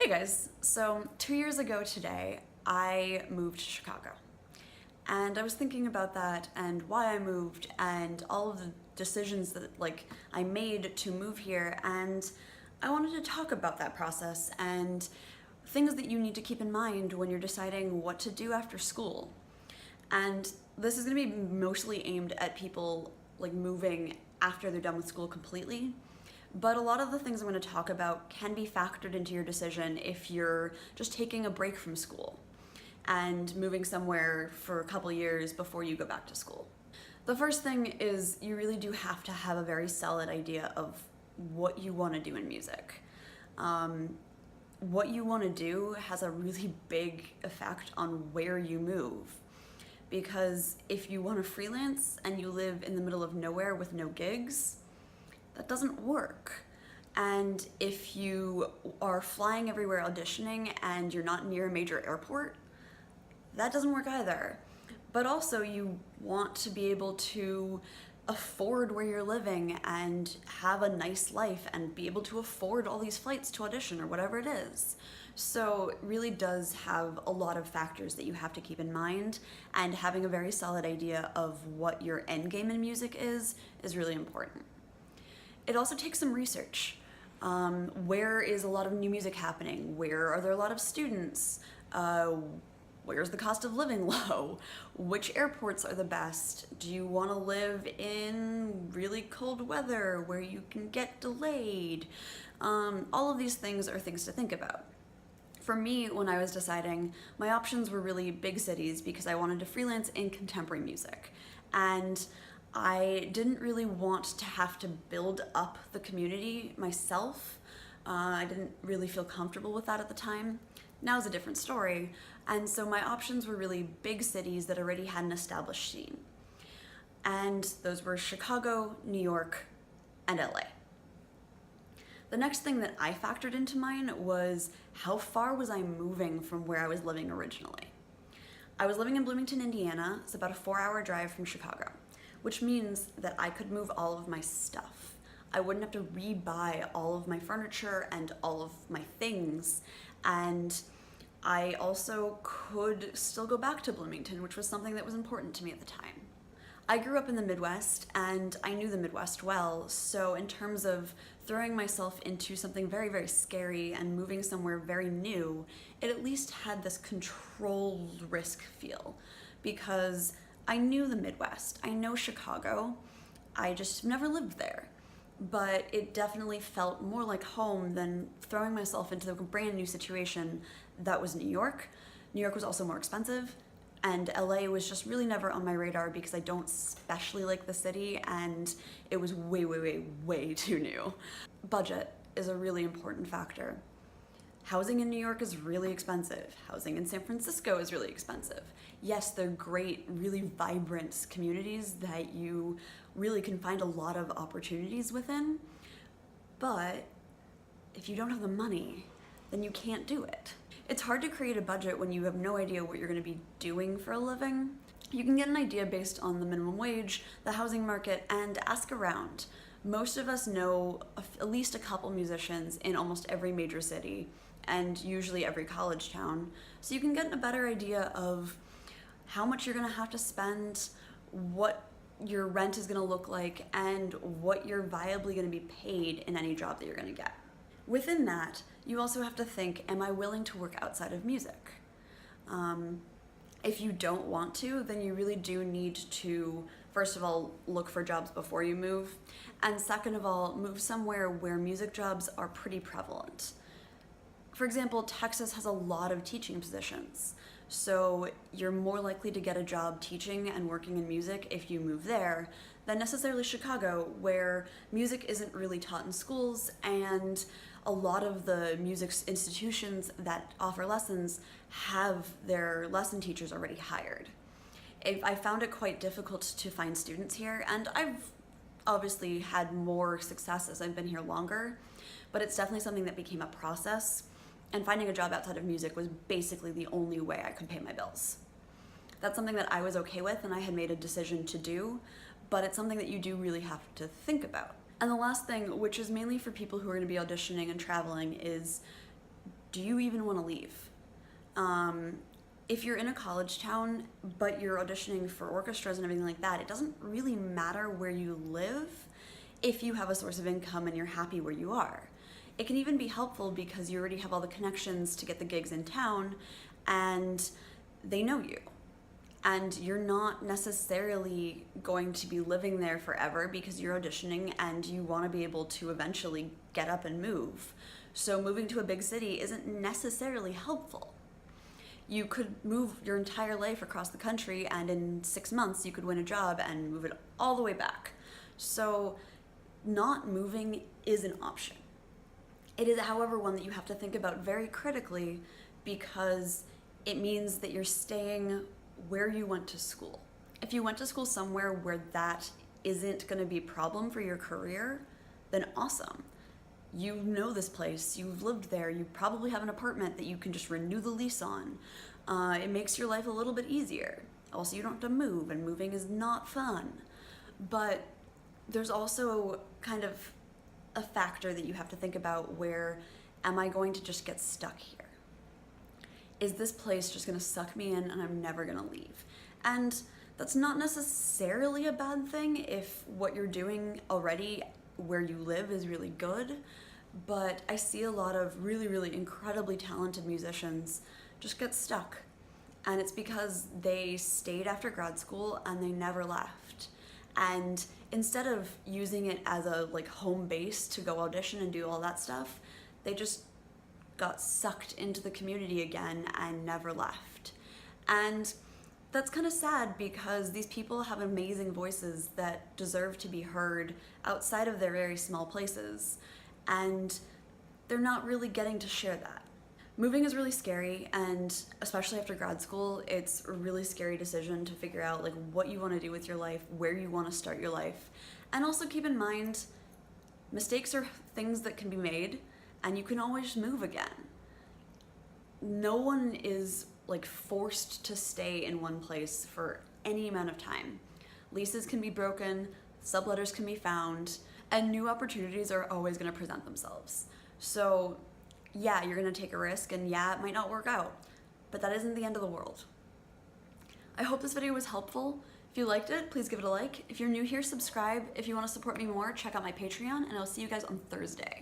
Hey guys, so 2 years ago today, I moved to Chicago. And I was thinking about that and why I moved and all of the decisions that I made to move here, and I wanted to talk about that process and things that you need to keep in mind when you're deciding what to do after school. And this is going to be mostly aimed at people moving after they're done with school completely. But a lot of the things I'm going to talk about can be factored into your decision if you're just taking a break from school and moving somewhere for a couple years before you go back to school. The first thing is you really do have to have a very solid idea of what you want to do in music. What you want to do has a really big effect on where you move. Because if you want to freelance and you live in the middle of nowhere with no gigs, that doesn't work. And if you are flying everywhere auditioning and you're not near a major airport, that doesn't work either. But also you want to be able to afford where you're living and have a nice life and be able to afford all these flights to audition or whatever it is. So it really does have a lot of factors that you have to keep in mind, and having a very solid idea of what your end game in music is really important. It also takes some research. Where is a lot of new music happening? Where are there a lot of students? Where's the cost of living low? Which airports are the best? Do you want to live in really cold weather where you can get delayed? All of these things are things to think about. For me, when I was deciding, my options were really big cities because I wanted to freelance in contemporary music. And I didn't really want to have to build up the community myself. I didn't really feel comfortable with that at the time. Now is a different story. And so my options were really big cities that already had an established scene. And those were Chicago, New York, and LA. The next thing that I factored into mine was how far was I moving from where I was living originally. I was living in Bloomington, Indiana. It's about a 4-hour drive from Chicago, which means that I could move all of my stuff. I wouldn't have to rebuy all of my furniture and all of my things. And I also could still go back to Bloomington, which was something that was important to me at the time. I grew up in the Midwest and I knew the Midwest well, so in terms of throwing myself into something very, very scary and moving somewhere very new, it at least had this controlled risk feel, because I knew the Midwest. I know Chicago. I just never lived there. But it definitely felt more like home than throwing myself into a brand new situation that was New York. New York was also more expensive, and LA was just really never on my radar because I don't especially like the city, and it was way, way, way, way too new. Budget is a really important factor. Housing in New York is really expensive. Housing in San Francisco is really expensive. Yes, they're great, really vibrant communities that you really can find a lot of opportunities within, but if you don't have the money, then you can't do it. It's hard to create a budget when you have no idea what you're going to be doing for a living. You can get an idea based on the minimum wage, the housing market, and ask around. Most of us know at least a couple musicians in almost every major city, and usually every college town, so you can get a better idea of how much you're going to have to spend, what your rent is going to look like, and what you're viably going to be paid in any job that you're going to get. Within that, you also have to think, am I willing to work outside of music? If you don't want to, then you really do need to, first of all, look for jobs before you move, and second of all, move somewhere where music jobs are pretty prevalent. For example, Texas has a lot of teaching positions, so you're more likely to get a job teaching and working in music if you move there than necessarily Chicago, where music isn't really taught in schools, and a lot of the music institutions that offer lessons have their lesson teachers already hired. I found it quite difficult to find students here, and I've obviously had more success as I've been here longer, but it's definitely something that became a process, and finding a job outside of music was basically the only way I could pay my bills. That's something that I was okay with and I had made a decision to do, but it's something that you do really have to think about. And the last thing, which is mainly for people who are going to be auditioning and traveling, is do you even want to leave? If you're in a college town, but you're auditioning for orchestras and everything like that, it doesn't really matter where you live if you have a source of income and you're happy where you are. It can even be helpful because you already have all the connections to get the gigs in town and they know you. And you're not necessarily going to be living there forever because you're auditioning and you want to be able to eventually get up and move. So moving to a big city isn't necessarily helpful. You could move your entire life across the country and in 6 months you could win a job and move it all the way back. So not moving is an option. It is, however, one that you have to think about very critically because it means that you're staying where you went to school. If you went to school somewhere where that isn't going to be a problem for your career, then awesome. You know this place, you've lived there, you probably have an apartment that you can just renew the lease on. It makes your life a little bit easier. Also, you don't have to move, and moving is not fun. But there's also kind of a factor that you have to think about where, am I going to just get stuck here? Is this place just going to suck me in and I'm never going to leave? And that's not necessarily a bad thing if what you're doing already where you live is really good, but I see a lot of really, really incredibly talented musicians just get stuck. And it's because they stayed after grad school and they never left. And instead of using it as a home base to go audition and do all that stuff, they just got sucked into the community again and never left. And that's kind of sad because these people have amazing voices that deserve to be heard outside of their very small places, and they're not really getting to share that. Moving is really scary, and especially after grad school, it's a really scary decision to figure out what you want to do with your life, where you want to start your life. And also keep in mind, mistakes are things that can be made, and you can always move again. No one is forced to stay in one place for any amount of time. Leases can be broken, subletters can be found, and new opportunities are always going to present themselves. So yeah, you're going to take a risk, and yeah, it might not work out, but that isn't the end of the world. I hope this video was helpful. If you liked it, please give it a like. If you're new here, subscribe. If you want to support me more, check out my Patreon, and I'll see you guys on Thursday.